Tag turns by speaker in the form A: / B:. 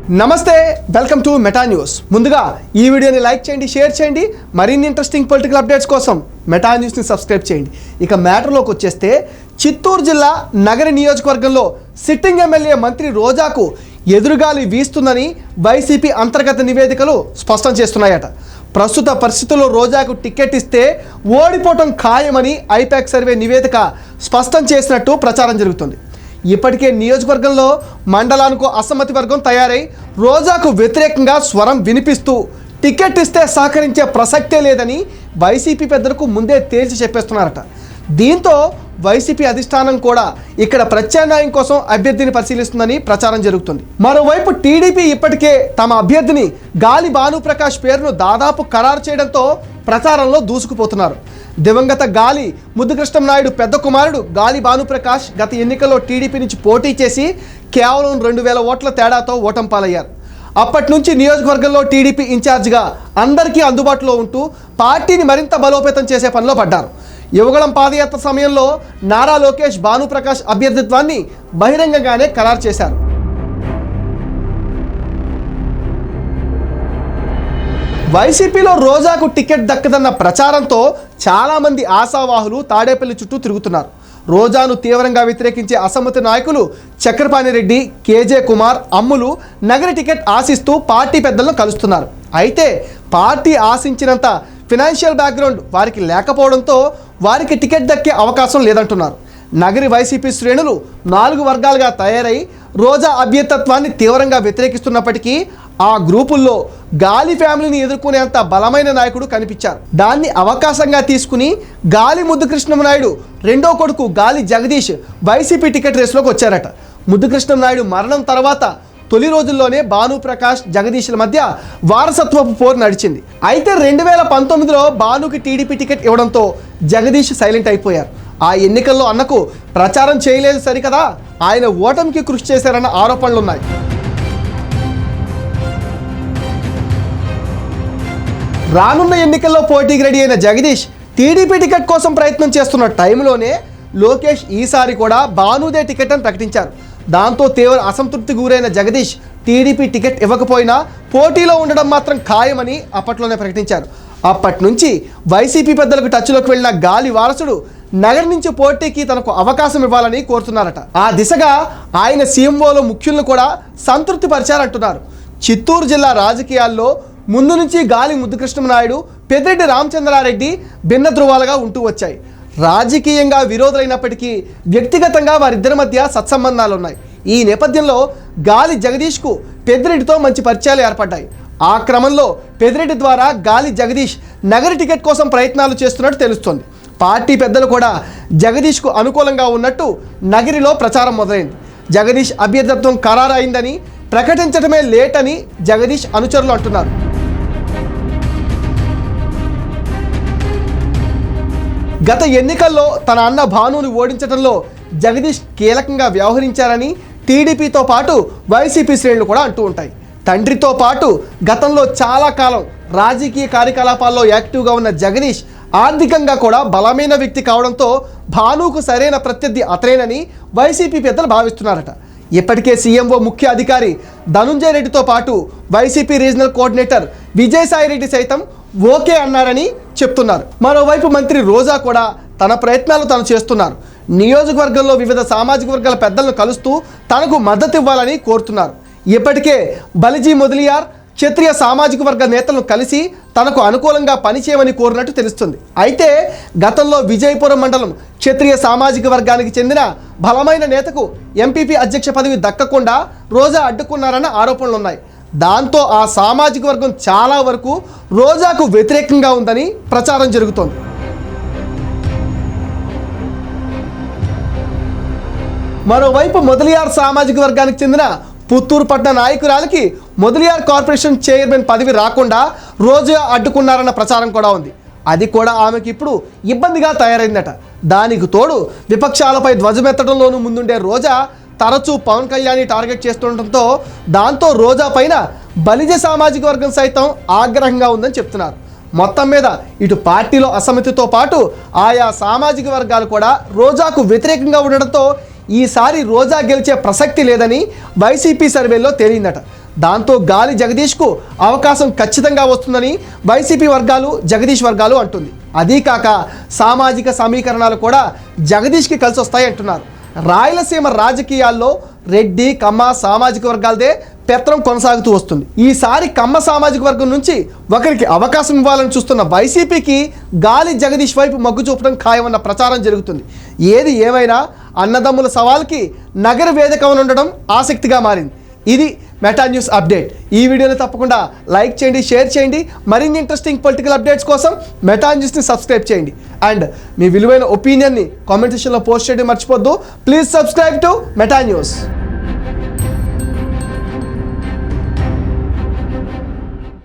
A: నమస్తే, welcome to Meta news. ముందుగా ఈ వీడియోని లైక్ చేయండి, షేర్ చేయండి. మరిన్ని ఇంట్రెస్టింగ్ పొలిటికల్ అప్డేట్స్ కోసం మెటా న్యూస్ని సబ్స్క్రైబ్ చేయండి. ఇక మ్యాటర్లోకి వచ్చేస్తే, చిత్తూరు జిల్లా నగరి నియోజకవర్గంలో సిట్టింగ్ ఎమ్మెల్యే మంత్రి రోజాకు ఎదురుగాలి వీస్తుందని వైసీపీ అంతర్గత నివేదికలు స్పష్టం చేస్తున్నాయట. ప్రస్తుత పరిస్థితుల్లో రోజాకు టికెట్ ఇస్తే ఓడిపోవటం ఖాయమని ఐపాక్ సర్వే నివేదిక స్పష్టం చేసినట్టు ప్రచారం జరుగుతుంది. ఇప్పటికే నియోజకవర్గంలో మండలానికి అసమ్మతి వర్గం తయారై రోజాకు వ్యతిరేకంగా స్వరం వినిపిస్తూ టికెట్ ఇస్తే సహకరించే ప్రసక్తే లేదని వైసీపీ పెద్దలకు ముందే తేల్చి చెప్పేస్తున్నారట. దీంతో వైసీపీ అధిష్టానం కూడా ఇక్కడ ప్రత్యామ్నాయం కోసం అభ్యర్థిని పరిశీలిస్తుందని ప్రచారం జరుగుతుంది. మరోవైపు టీడీపీ ఇప్పటికే తమ అభ్యర్థిని గాలి భానుప్రకాష్ పేరును దాదాపు ఖరారు చేయడంతో ప్రచారంలో దూసుకుపోతున్నారు. దివంగత గాలి ముద్దుకృష్ణం నాయుడు పెద్ద కుమారుడు గాలి భానుప్రకాష్ గత ఎన్నికల్లో టీడీపీ నుంచి పోటీ చేసి కేవలం 2000 ఓట్ల తేడాతో ఓటమి పాలయ్యారు. అప్పటి నుంచి నియోజకవర్గంలో టీడీపీ ఇన్ఛార్జిగా అందరికీ అందుబాటులో ఉంటూ పార్టీని మరింత బలోపేతం చేసే పనిలో పడ్డారు. యువగళం పాదయాత్ర సమయంలో నారా లోకేష్ భానుప్రకాష్ అభ్యర్థిత్వాన్ని బహిరంగంగానే ఖరారు చేశారు. వైసీపీలో రోజాకు టికెట్ దక్కదన్న ప్రచారంతో చాలామంది ఆశావాహులు తాడేపల్లి చుట్టూ తిరుగుతున్నారు. రోజాను తీవ్రంగా వ్యతిరేకించే అసమ్మతి నాయకులు చక్రపాణిరెడ్డి, కేజే కుమార్, అమ్ములు నగరి టికెట్ ఆశిస్తూ పార్టీ పెద్దలను కలుస్తున్నారు. అయితే పార్టీ ఆశించినంత ఫినాన్షియల్ బ్యాక్గ్రౌండ్ వారికి లేకపోవడంతో వారికి టికెట్ దక్కే అవకాశం లేదంటున్నారు. నగరి వైసీపీ శ్రేణులు 4 వర్గాలుగా తయారై రోజా అభ్యర్థిత్వాన్ని తీవ్రంగా వ్యతిరేకిస్తున్నప్పటికీ ఆ గ్రూపుల్లో గాలి ఫ్యామిలీని ఎదుర్కొనేంత బలమైన నాయకుడు కనిపించారు. దాన్ని అవకాశంగా తీసుకుని గాలి ముద్దుకృష్ణంనాయుడు రెండో కొడుకు గాలి జగదీష్ వైసీపీ టికెట్ రేసులోకి వచ్చారట. ముద్దుకృష్ణంనాయుడు మరణం తర్వాత తొలి రోజుల్లోనే భానుప్రకాష్, జగదీష్ల మధ్య వారసత్వపు పోరు నడిచింది. అయితే 2019లో భానుకి టీడీపీ టికెట్ ఇవ్వడంతో జగదీష్ సైలెంట్ అయిపోయారు. ఆ ఎన్నికల్లో అన్నకు ప్రచారం చేయలేదు సరికదా, ఆయన ఓటమికి కృషి చేశారన్న ఆరోపణలున్నాయి. రానున్న ఎన్నికల్లో పోటీకి రెడీ అయిన జగదీష్ టీడీపీ టికెట్ కోసం ప్రయత్నం చేస్తున్న టైంలోనే లోకేష్ ఈసారి కూడా భానుదే టికెట్ అని ప్రకటించారు. దాంతో తీవ్ర అసంతృప్తికి గురైన జగదీష్ టీడీపీ టికెట్ ఇవ్వకపోయినా పోటీలో ఉండడం మాత్రం ఖాయమని అప్పట్లోనే ప్రకటించారు. అప్పటి నుంచి వైసీపీ పెద్దలకు టచ్లోకి వెళ్ళిన గాలి వారసుడు నగర్ నుంచి పోటీకి తనకు అవకాశం ఇవ్వాలని కోరుతున్నారట. ఆ దిశగా ఆయన సీఎంఓలో ముఖ్యులను కూడా సంతృప్తి పరిచారంటున్నారు. చిత్తూరు జిల్లా రాజకీయాల్లో ముందు నుంచి గాలి ముద్దుకృష్ణంనాయుడు, పెద్దిరెడ్డి రామచంద్రారెడ్డి భిన్న ధృవాలుగా ఉంటూ వచ్చాయి. రాజకీయంగా విరోధులైనప్పటికీ వ్యక్తిగతంగా వారిద్దరి మధ్య సత్సంబంధాలున్నాయి. ఈ నేపథ్యంలో గాలి జగదీష్కు పెద్దిరెడ్డితో మంచి పరిచయాలు ఏర్పడ్డాయి. ఆ క్రమంలో పెద్దిరెడ్డి ద్వారా గాలి జగదీష్ నగరి టికెట్ కోసం ప్రయత్నాలు చేస్తున్నట్టు తెలుస్తోంది. పార్టీ పెద్దలు కూడా జగదీష్కు అనుకూలంగా ఉన్నట్టు నగరిలో ప్రచారం మొదలైంది. జగదీష్ అభ్యర్థిత్వం ఖరారు అయిందని, ప్రకటించడమే లేట్ అని జగదీష్ అనుచరులు అంటున్నారు. గత ఎన్నికల్లో తన అన్న భానుని ఓడించడంలో జగదీష్ కీలకంగా వ్యవహరించారని టీడీపీతో పాటు వైసీపీ శ్రేణులు కూడా అంటూ ఉంటాయి. తండ్రితో పాటు గతంలో చాలా కాలం రాజకీయ కార్యకలాపాల్లో యాక్టివ్గా ఉన్న జగదీష్ ఆర్థికంగా కూడా బలమైన వ్యక్తి కావడంతో భానుకు సరైన ప్రత్యర్థి అతనేనని వైసీపీ పెద్దలు భావిస్తున్నారట. ఇప్పటికే సీఎంఓ ముఖ్య అధికారి ధనుంజయ రెడ్డితో పాటు YCP regional coordinator Vijayasai Reddy సైతం ఓకే అన్నారని చెప్తున్నారు. మరోవైపు మంత్రి రోజా కూడా తన ప్రయత్నాలు తాను చేస్తున్నారు. నియోజకవర్గంలో వివిధ సామాజిక వర్గాల పెద్దలను కలుస్తూ తనకు మద్దతు ఇవ్వాలని కోరుతున్నారు. ఇప్పటికే బలిజీ మొదలియార్ క్షత్రియ సామాజిక వర్గ నేతలను కలిసి తనకు అనుకూలంగా పనిచేయమని కోరినట్టు తెలుస్తుంది. అయితే గతంలో విజయపురం మండలం క్షత్రియ సామాజిక వర్గానికి చెందిన బలమైన నేతకు ఎంపీపీ అధ్యక్ష పదవి దక్కకుండా రోజా అడ్డుకున్నారన్న ఆరోపణలున్నాయి. దాంతో ఆ సామాజిక వర్గం చాలా వరకు రోజాకు వ్యతిరేకంగా ఉందని ప్రచారం జరుగుతోంది. మరోవైపు మొదలియార్ సామాజిక వర్గానికి చెందిన పుత్తూరు పట్టణ నాయకురాలికి మొదలియార్ కార్పొరేషన్ చైర్మన్ పదవి రాకుండా రోజా అడ్డుకున్నారన్న ప్రచారం కూడా ఉంది. అది కూడా ఆమెకి ఇప్పుడు ఇబ్బందిగా తయారైందట. దానికి తోడు విపక్షాలపై ధ్వజమెత్తడంలోనూ ముందుండే రోజా తరచూ పవన్ కళ్యాణ్ని టార్గెట్ చేస్తుండటంతో దాంతో రోజా పైన బలిజ సామాజిక వర్గం సైతం ఆగ్రహంగా ఉందని చెప్తున్నారు. మొత్తం మీద ఇటు పార్టీలో అసమ్మతితో పాటు ఆయా సామాజిక వర్గాలు కూడా రోజాకు వ్యతిరేకంగా ఉండడంతో ఈసారి రోజా గెలిచే ప్రసక్తి లేదని వైసీపీ సర్వేలో తేలిందట. దాంతో గాలి జగదీష్కు అవకాశం ఖచ్చితంగా వస్తుందని వైసీపీ వర్గాలు, జగదీష్ వర్గాలు అంటుంది. అదీ కాక సామాజిక సమీకరణాలు కూడా జగదీష్కి కలిసి వస్తాయి అంటున్నారు. రాయలసీమ రాజకీయాల్లో రెడ్డి, కమ్మ సామాజిక వర్గాలదే పెత్తనం కొనసాగుతూ వస్తుంది. ఈసారి కమ్మ సామాజిక వర్గం నుంచి ఒకరికి అవకాశం ఇవ్వాలని చూస్తున్న వైసీపీకి గాలి జగదీష్ వైపు మొగ్గు చూపడం ఖాయమన్న ప్రచారం జరుగుతుంది. ఏది ఏమైనా అన్నదమ్ముల సవాల్కి నగర వేదిక ఉండడం ఆసక్తిగా మారింది. ఇది మెటా న్యూస్ అప్డేట్. ఈ వీడియోని తప్పకుండా లైక్ చేయండి, షేర్ చేయండి. మరిన్ని ఇంట్రెస్టింగ్ పొలిటికల్ అప్డేట్స్ కోసం మెటా న్యూస్ని సబ్స్క్రైబ్ చేయండి. అండ్ మీ విలువైన ఒపీనియన్ని కామెంట్ సెక్షన్లో పోస్ట్ చేయడం మర్చిపోద్దు. Please subscribe to Meta news.